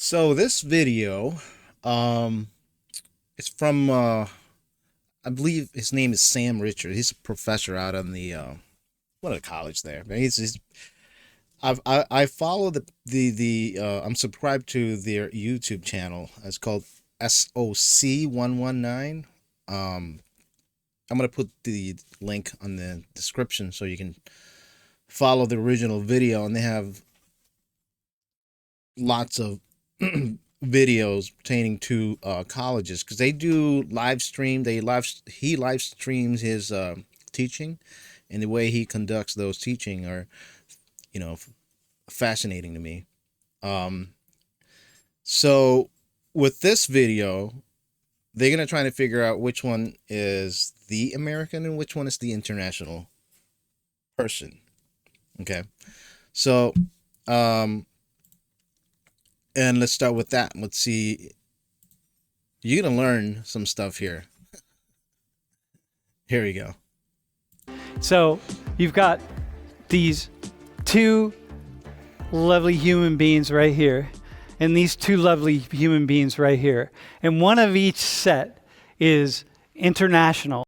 So this video, um, it's from I believe his name is Sam Richard. He's a professor out on the what a college there. But I follow the I'm subscribed to their YouTube channel. It's called SOC119. I'm gonna put the link on the description so you can follow the original video, and they have lots of videos pertaining to colleges because they do live stream. He live streams his teaching, and the way he conducts those teaching are, fascinating to me. So with this video, they're gonna try to figure out which one is the American and which one is the international person. Okay, so and let's start with that. Let's see. You're gonna learn some stuff here. Here we go. So you've got these two lovely human beings right here, and these two lovely human beings right here. And one of each set is international.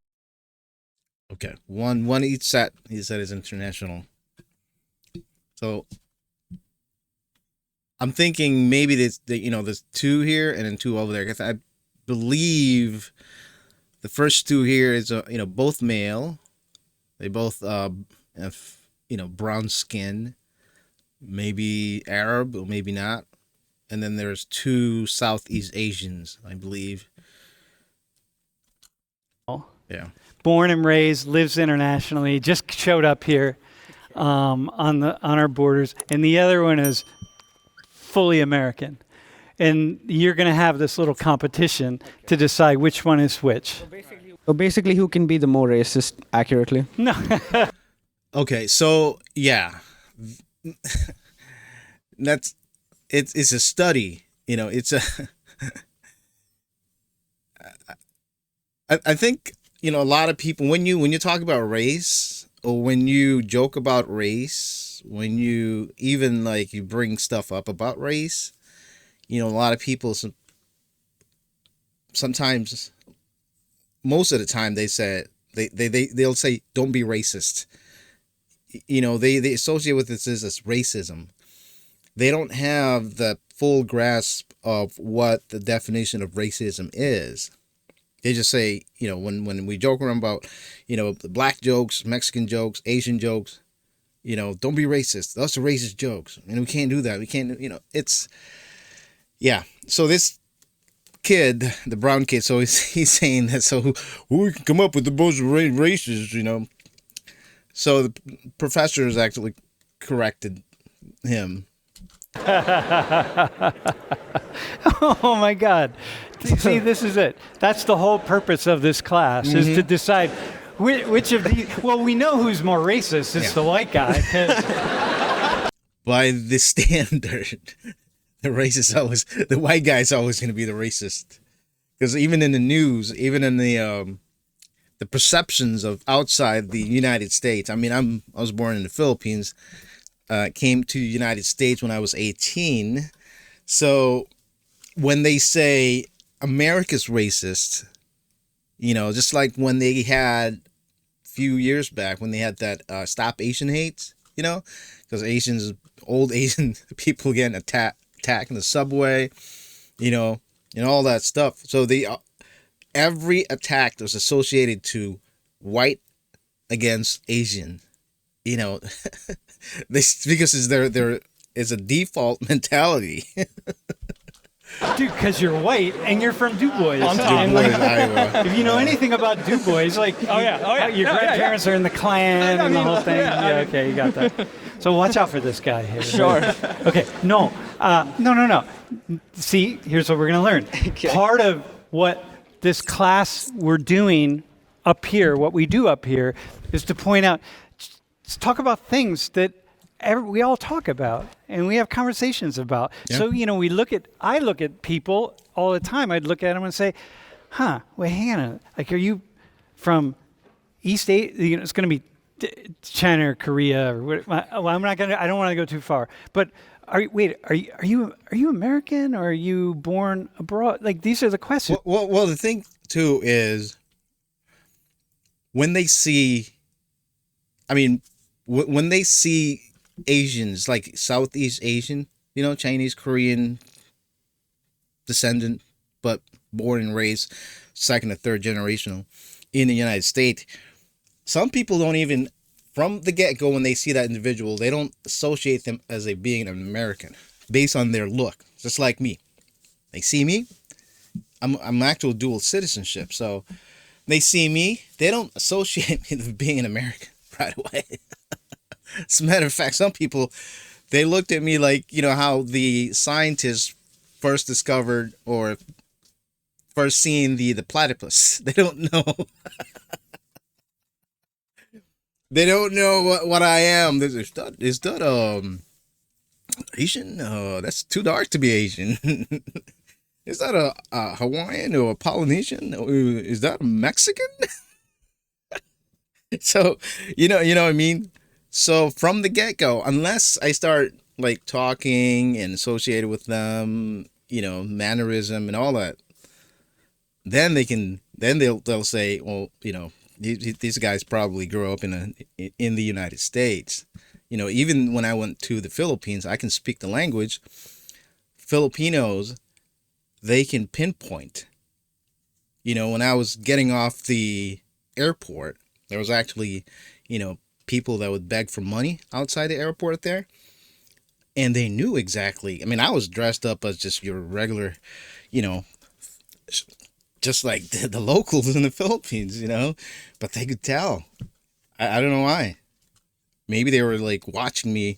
Okay, one each set. He said is international. So I'm thinking maybe there's two here and then two over there. Because I believe the first two here is both male. They both have brown skin, maybe Arab or maybe not. And then there's two Southeast Asians, I believe. Yeah. Born and raised, lives internationally, just showed up here on our borders, and the other one is fully American. And you're going to have this little competition to decide which one is which. So basically, who can be the more racist accurately? No. Okay, so yeah, it's a study. It's a. I think a lot of people when you talk about race, or when you joke about race, when you even you bring stuff up about race, a lot of people sometimes, most of the time they'll say don't be racist. They associate with this as racism. They don't have the full grasp of what the definition of racism is. They just say, when we joke around about, the black jokes, Mexican jokes, Asian jokes, don't be racist. That's the racist jokes. And we can't do that. We can't, yeah. So this kid, the brown kid, so he's saying that, so who can come up with the most races, So the professor has actually corrected him. Oh my God. See, this is it. That's the whole purpose of this class, is to decide which of these. Well, we know who's more racist. It's the white guy. By the standard, the white guy is always going to be the racist. Because even in the news, even in the perceptions of outside the United States. I mean, I was born in the Philippines. Came to the United States when I was 18. So when they say America's racist, just like when they had a few years back, when they had that Stop Asian Hate, because old Asian people getting attacked in the subway, and all that stuff. So every attack was associated to white against Asian, because there is a default mentality. Dude, because you're white and you're from Du Bois. Iowa. If you know anything about Du Bois, your grandparents are in the Klan and the whole thing. Okay, you got that. So watch out for this guy here. Sure. Okay, no. See, here's what we're going to learn. Okay. Part of what this class we're doing up here, what we do up here, is to point out, talk about things that we all talk about and we have conversations about. Yeah. So, I look at people all the time. I'd look at them and say, wait, hang on. Are you from East Asia? It's going to be China or Korea. Or I don't want to go too far. But are you American or are you born abroad? Like these are the questions. Well, the thing too is when they see, I mean, when they see Asians, like Southeast Asian, Chinese, Korean descendant, but born and raised second or third generational in the United States, some people don't even, from the get-go, when they see that individual, they don't associate them as being an American based on their look. Just like me, they see me, I'm actual dual citizenship, so they see me, they don't associate me with being an American right away. As a matter of fact, some people, they looked at me like, how the scientists first discovered or first seen the platypus. They don't know. They don't know what I am. Is that Asian? That's too dark to be Asian. Is that a Hawaiian or a Polynesian? Or is that a Mexican? So, you know what I mean? So from the get-go, unless I start like talking and associated with them, mannerism and all that, then they'll say, well, these guys probably grew up in the United States. Even when I went to the Philippines, I can speak the language. Filipinos, they can pinpoint. When I was getting off the airport, there was actually, people that would beg for money outside the airport there. And they knew exactly. I mean, I was dressed up as just your regular, just like the locals in the Philippines, but they could tell. I don't know why. Maybe they were like watching me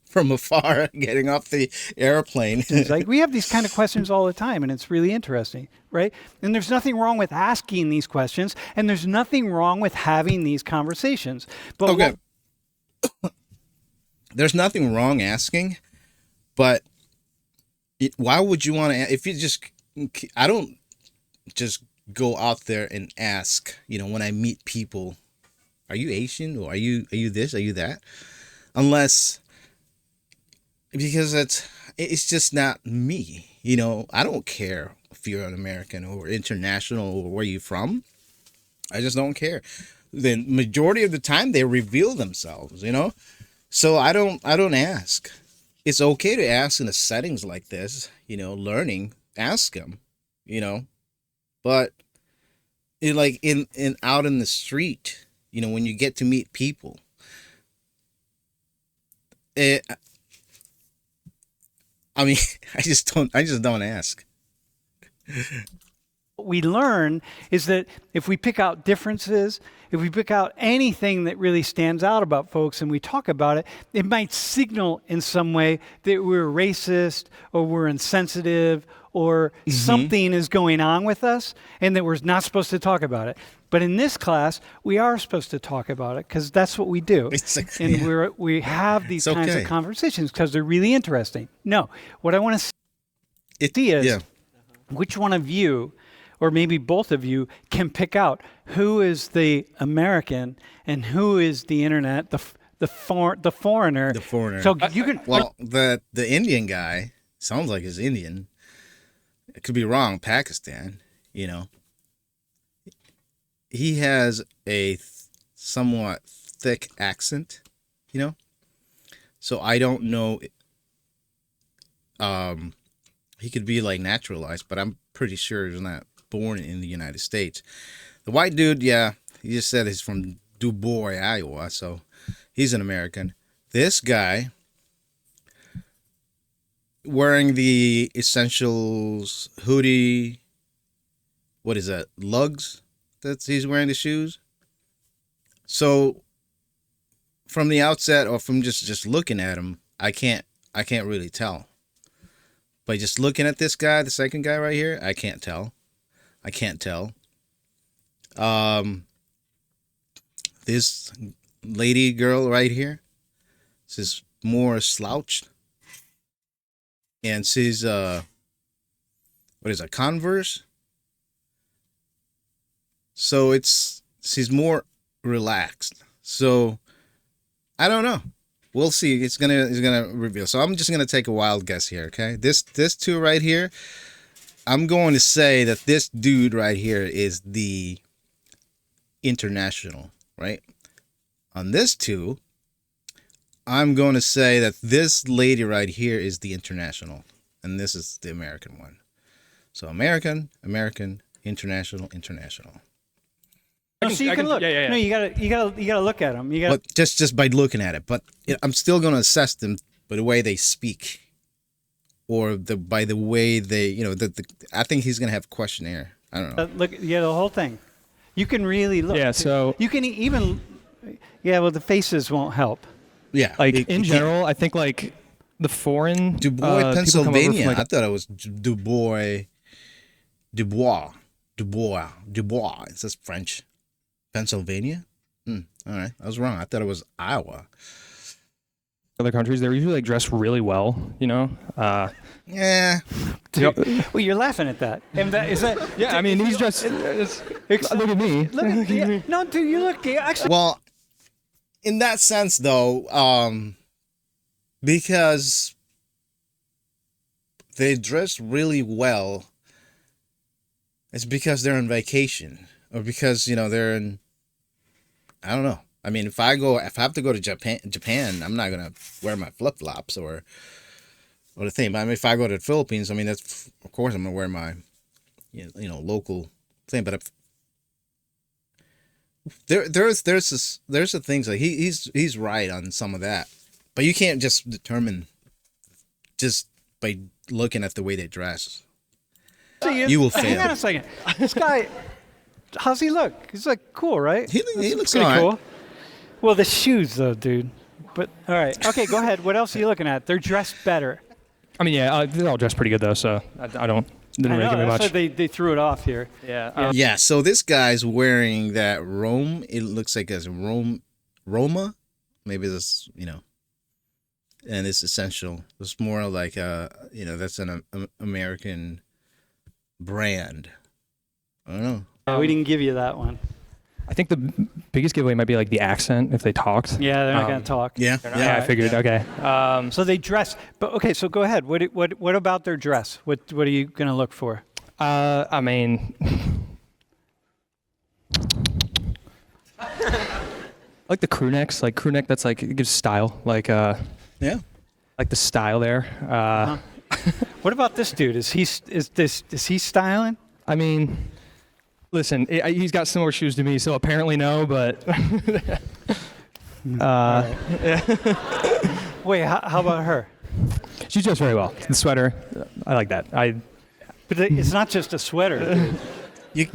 from afar getting off the airplane. It's like we have these kind of questions all the time, and it's really interesting, right? And there's nothing wrong with asking these questions, and there's nothing wrong with having these conversations. But okay. There's nothing wrong asking, but why would you want to? If you just, I don't just go out there and ask. When I meet people, are you Asian or are you this? Are you that? Unless, because it's just not me. I don't care if you're an American or international or where you're from. I just don't care. The majority of the time they reveal themselves, So I don't ask. It's okay to ask in the settings like this, learning, ask them, but like in out in the street, when you get to meet people, I mean, I just don't ask. what we learn is that if we pick out differences, if we pick out anything that really stands out about folks and we talk about it, it might signal in some way that we're racist or we're insensitive or something is going on with us and that we're not supposed to talk about it. But in this class, we are supposed to talk about it because that's what we do. And we have these kinds of conversations because they're really interesting. No, what I want to see is which one of you, or maybe both of you, can pick out who is the American and who is the internet, the foreigner. The foreigner. So you can. Well, the Indian guy sounds like he's Indian. It could be wrong. Pakistan, he has a somewhat thick accent, So I don't know. He could be like naturalized, but I'm pretty sure he's not born in the United States. The white dude, yeah, he just said he's from Du Bois, Iowa, so he's an American. This guy wearing the Essentials hoodie, what is that, lugs? He's wearing the shoes. So from the outset, or from just looking at him, I can't really tell. But just looking at this guy, the second guy right here, I can't tell. This lady girl right here, she's more slouched. And she's what is it, Converse? So she's more relaxed. So I don't know. We'll see. It's gonna reveal. So I'm just gonna take a wild guess here. Okay, this two right here. I'm going to say that this dude right here is the international, right? On this two, I'm going to say that this lady right here is the international, and this is the American one. So American, international. So you can look. No, you gotta look at them. You got. But just by looking at it, but I'm still going to assess them by the way they speak, or by the way they, I think he's going to have a questionnaire. I don't know. Look, the whole thing. You can really look. Yeah, so you can even. Yeah, well, the faces won't help. Yeah, in general, I think like the foreign Dubois, Pennsylvania. Like I thought it was Dubois. It says French. Pennsylvania. All right, I was wrong. I thought it was Iowa. other countries, they're usually like dressed really well, you know. Yeah. Dude, well, you're laughing at that. And that is that. Yeah, I mean, he's dressed. Look at me. Look at, yeah, no, dude, you look actually. Well, in that sense, though, because they dress really well, it's because they're on vacation, or because they're in. I don't know. I mean, if I have to go to Japan, I'm not gonna wear my flip flops or the thing. But I mean, if I go to the Philippines, I mean, that's of course I'm gonna wear my, local thing. But if, there's the things like he's right on some of that, but you can't just determine just by looking at the way they dress. So you will fail. Hang on a second. This guy, how's he look? He's like cool, right? He looks pretty all right. cool. Well, the shoes though, dude. But all right, okay, go ahead. What else are you looking at? They're dressed better. I mean, yeah, they're all dressed pretty good though, so I don't. Didn't really give me that's much. why they threw it off here. Yeah. Yeah, so this guy's wearing that Rome. It looks like it's Roma. Maybe this, and it's essential. It's more like that's an American brand. I don't know. We didn't give you that one. I think the biggest giveaway might be like the accent if they talked. Yeah, they're not going to talk. Yeah, Yeah, I figured. Yeah. Okay. So they dress, but okay. So go ahead. What about their dress? What are you going to look for? I mean, like the crew necks, like crew neck. That's like it gives style. Like Yeah. like the style there. What about this dude? Is he styling? I mean, listen, he's got similar shoes to me, so apparently no, but. Wait, how about her? She's dressed very well. The sweater, I like that. But it's not just a sweater. Dude.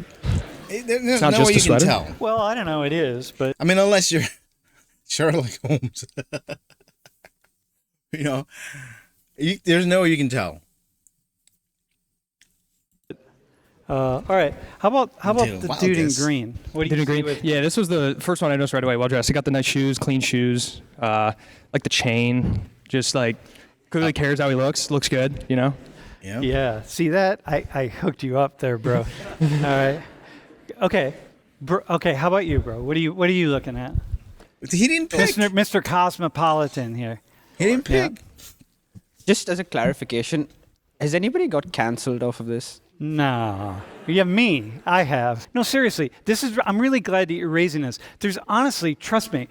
There's not no just way a you can sweater? tell. Well, I don't know. It is, but I mean, unless you're Sherlock Holmes. There's no way you can tell. all right. How about Dude, the wild dude in guess. green? What do you see with? Yeah, this was the first one I noticed right away. Well dressed. He got the nice shoes, clean shoes, like the chain. Just like clearly cares how he looks. Looks good, Yeah. Yeah. See that? I hooked you up there, bro. All right. Okay. Okay. How about you, bro? What are you looking at? He didn't pick. Mr. Cosmopolitan here. He didn't pick. Just as a clarification, has anybody got cancelled off of this? No. Yeah, me. I have. No, seriously. I'm really glad that you're raising this. There's honestly, trust me,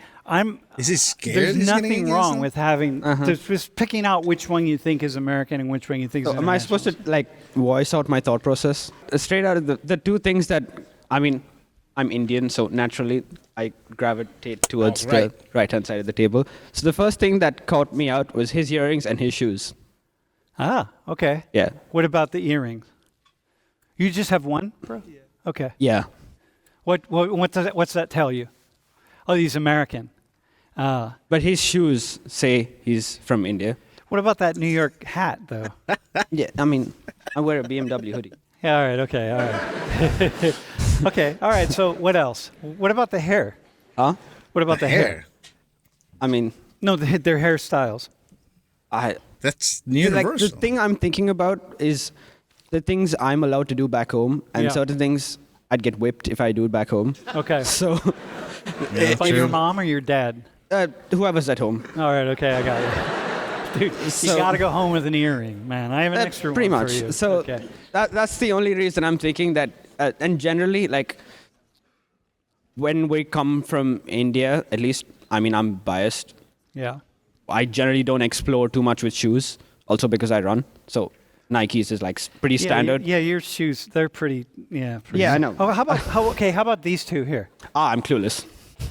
Is he scared? there's he's gonna nothing get wrong canceled? with having, just picking out which one you think is American and which one you think is So am I supposed to voice out my thought process? Straight out of the two things that, I mean, I'm Indian, so naturally I gravitate towards right. the right-hand side of the table. So the first thing that caught me out was his earrings and his shoes. Ah, okay. Yeah. What about the earrings? You just have one, bro? Yeah. Okay. Yeah. What's that tell you? Oh, he's American. But his shoes say he's from India. What about that New York hat, though? Yeah, I mean, I wear a BMW hoodie. Yeah, all right, okay, all right. Okay, all right, so what else? What about the hair? Huh? What about the hair? I mean, No, their hairstyles. That's the universal. thing I'm thinking about is the things I'm allowed to do back home, and Yeah. certain things I'd get whipped if I do it back home. Okay. So, Yeah, By your true. mom or your dad? Whoever's at home. All right, okay, I got you. Dude, you So- got to go home with an earring, man. I have an extra Pretty one much. for you. So okay. that's the only reason I'm thinking that. And generally, like when we come from India, at least, I mean, I'm biased. Yeah. I generally don't explore too much with shoes, also because I run. So Nikes is like pretty standard. Yeah, your shoes, they're pretty, pretty Yeah, I know. Oh, how about these two here? I'm clueless.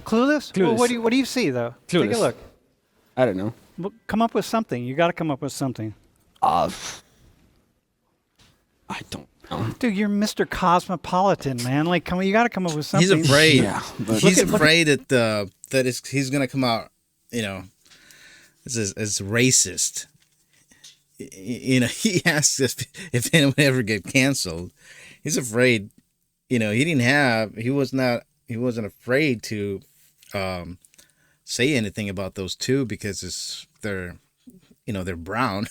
Clueless? Well, Clueless. what do you see, though? Take a Clueless. look. I don't know. Well, come up with something. You got to come up with something. I don't know. Dude, you're Mr. Cosmopolitan, man. Like, come on, you got to come up with something. He's afraid. Yeah, but- He's Look at- afraid he's gonna come out, as racist. He asks if anyone ever get canceled. He's afraid. He wasn't afraid to say anything about those two because they're brown.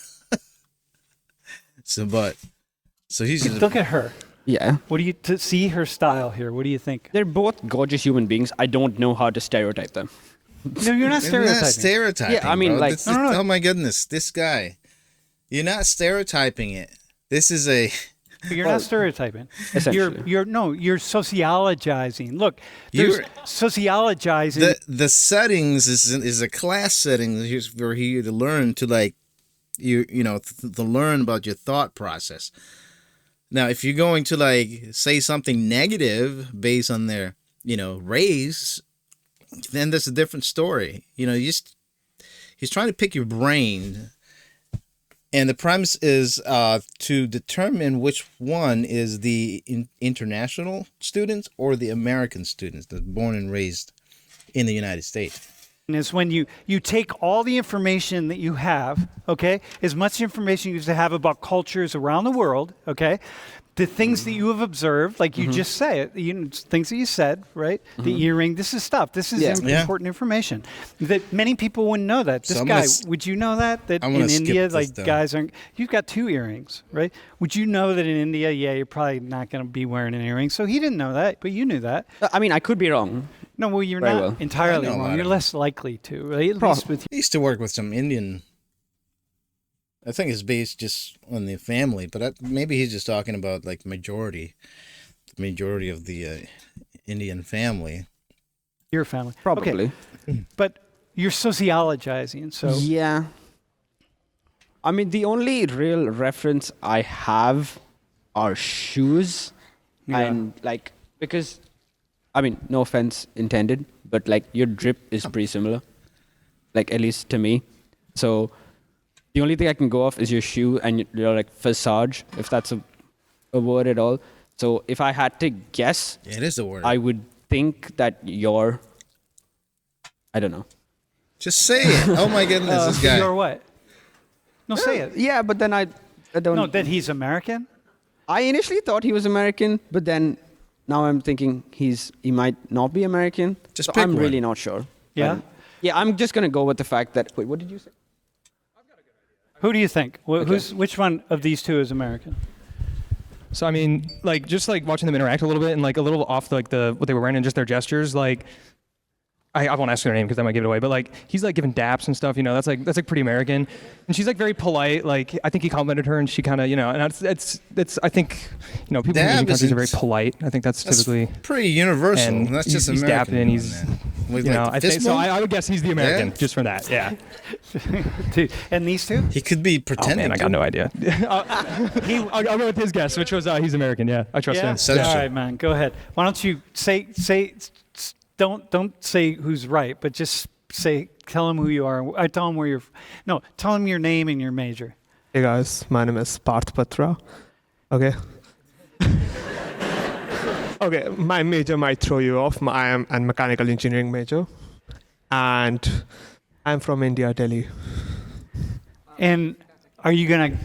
So he's just, Look at her. Yeah. What do you to see her style here? What do you think? They're both gorgeous human beings. I don't know how to stereotype them. No, you're not You're not stereotyping. stereotyping. Yeah, I mean, bro. like- This No, no, is- no. oh my goodness, this guy. You're not stereotyping it. This is a. You're not stereotyping. Essentially. You're sociologizing. Look, there's You're- sociologizing. The settings is a class setting for you to learn to to learn about your thought process. Now, if you're going to say something negative based on their race, then that's a different story. He's trying to pick your brain, and the premise is to determine which one is the international students or the American students that's born and raised in the United States. is when you take all the information that you have, okay, as much information you used to have about cultures around the world, okay, the things that you have observed, like you just say it, things that you said, right? The earring, this is stuff. This is Yeah. Yeah. important information that many people wouldn't know that. This So I'm guy, gonna would you know that I'm in gonna skip India, this like then. guys aren't? You've got 2 earrings, right? Would you know that in India, you're probably not going to be wearing an earring. So he didn't know that, but you knew that. I mean, I could be wrong. No, well, you're Very not well. entirely I know a wrong. lot You're of- less likely to, right? At least with I used to work with some Indian. I think it's based just on the family, but maybe he's just talking about the majority of the Indian family. your family. Probably. Okay. But you're sociologizing, so Yeah. I mean, the only real reference I have are shoes. Yeah. And because, I mean, no offense intended, but your drip is pretty similar. At least to me. So the only thing I can go off is your shoe and your visage, if that's a word at all. So if I had to guess, Yeah, it is the word. I would think that I don't know. Just say it. Oh my goodness, this guy. you're what? No, say it. Yeah, but then I don't. No, that he's American. I initially thought he was American, but then now I'm thinking he might not be American. Just so pick I'm one. really not sure. Yeah? Yeah, I'm just gonna go with the fact that. Wait, what did you say? Who do you think? Which one of these 2 is American? So I mean, just watching them interact a little bit and a little off what they were wearing and just their gestures, I won't ask her name because I might give it away, but he's giving daps and stuff, that's pretty American, and she's very polite. I think he complimented her, and she kind of, and it's I think people in Dab Asian countries are isn't- very polite. I think that's That's typically. pretty universal. And That's he's- just he's American. dapping, doing he's- that. With, I fist think so. bump? I would guess he's the American Yeah. just from that. Yeah. Dude, and these 2? He could be Oh pretending. man, I got no idea. I'll go with his guess, which was he's American. Yeah, I trust Yeah. him. So- All right, man. Go ahead. Why don't you say? Don't say who's right, but just tell him who you are. I tell him where you're. No, tell him your name and your major. Hey guys, my name is Parth Patra. Okay. Okay, my major might throw you off. I am a mechanical engineering major. And I'm from India, Delhi. And are you gonna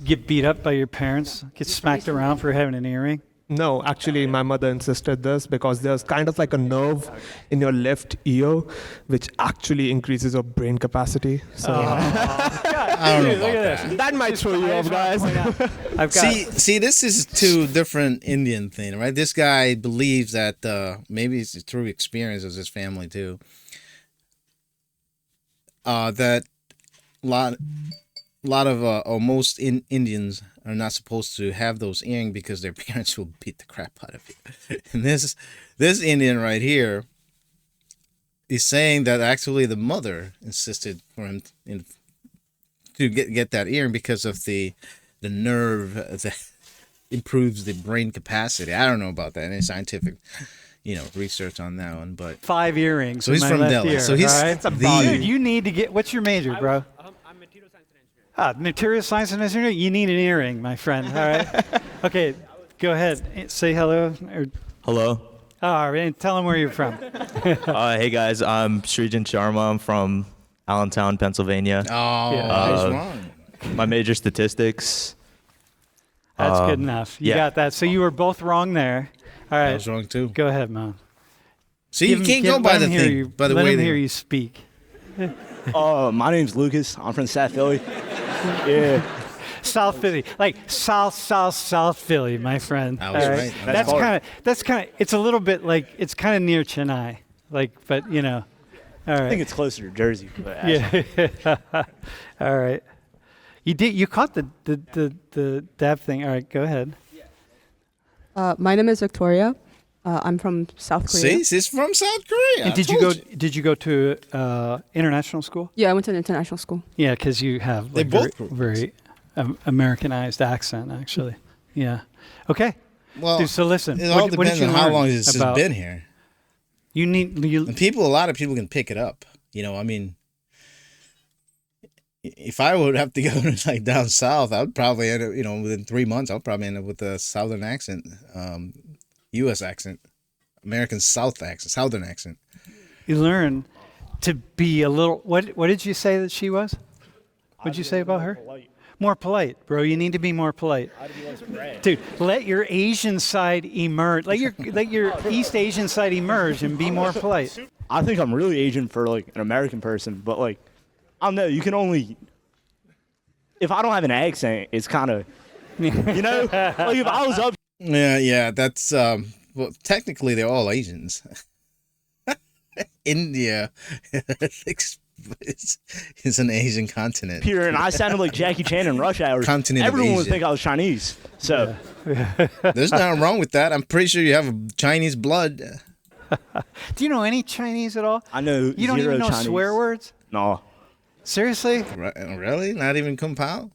get beat up by your parents? Get smacked around for having an earring? No, actually, my mother insisted this because there's kind of a nerve in your left ear which actually increases your brain capacity. So I don't know Dude, look about at that. that might throw you off, guys. I've got. See, this is 2 different Indian thing, right? This guy believes that maybe it's through experience of his family too. that lot of or most Indians are not supposed to have those earrings because their parents will beat the crap out of you. And this Indian right here is saying that actually the mother insisted for him to get that earring because of the nerve that improves the brain capacity. I don't know about that, any scientific research on that one, but 5 earrings. so he's in my from left Delhi. ear, So he's all right? Dude, you need to get. What's your major, bro? I'm material science and engineering. Material science and engineering. You need an earring, my friend. All right. Okay, go ahead. Say hello. Hello. All right, tell them where you're from. Hey guys, I'm Srijan Sharma. I'm from Allentown, Pennsylvania. Oh, Yeah. he's wrong. My major statistics. That's good enough. You yeah. got that. So you were both wrong there. All I right. was wrong too. Go ahead, Mom. See, you can't go by the thing. By the let way, him hear you speak. My name's Lucas. I'm from South Philly. Yeah. South Philly, like South Philly, my friend. I was All right. That's kind of. It's a little bit like it's kind of near Chennai, but All right. I think it's closer to Jersey. But Yeah. All right. You caught the dab thing. All right, go ahead. My name is Victoria. I'm from South Korea. See, she's from South Korea. And did you go to international school? Yeah, I went to an international school. Yeah, because you have They like, both very Americanized accent, actually. Yeah. Okay. Well, Dude, so listen. it all what did depends you on how learn long it's about- been here. You need you. And a lot of people can pick it up. I mean, if I would have to go to like down south, I would probably end up, within 3 months, I'll probably end up with a southern accent, U.S. accent, American southern accent. You learn to be a little. What did you say that she was? What did you say about her? More polite, bro. You need to be more polite. Dude, let your Asian side emerge. Let your East Asian side emerge and be more polite. I think I'm really Asian for like an American person, but like, I don't know. You can only. If I don't have an accent, it's kind of, like if I was up. Yeah, that's well, technically they're all Asians. India is an Asian continent. Here and I sounded like Jackie Chan in Rush Hour. Continent of Everyone would Asia. think I was Chinese. So There's nothing wrong with that. I'm pretty sure you have a Chinese blood. Do you know any Chinese at all? I know You don't zero even know Chinese. swear words? No. Seriously? Really? Not even Kung Pao?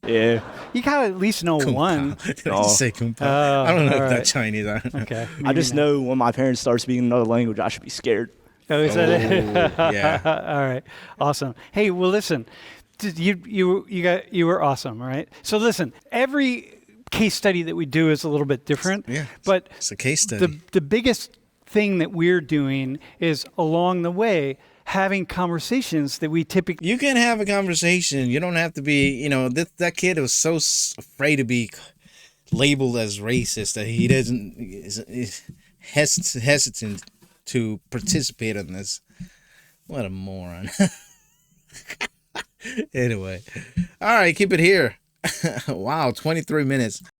Yeah. You gotta at least know Kung one. Pao. Did I No. just say Kung Pao? Oh, I don't know if all that's right. Chinese. Okay. I just know when my parents start speaking another language, I should be scared. Oh, is that it? Yeah. All right. Awesome. Hey, well, listen. You were awesome. All right. So listen. Every case study that we do is a little bit different. Yeah. But It's a case study. the biggest thing that we're doing is along the way having conversations that we typically. You can have a conversation. You don't have to be, that kid was so afraid to be labeled as racist that he is hesitant to participate in this. What a moron. Anyway. All right, keep it here. Wow, 23 minutes.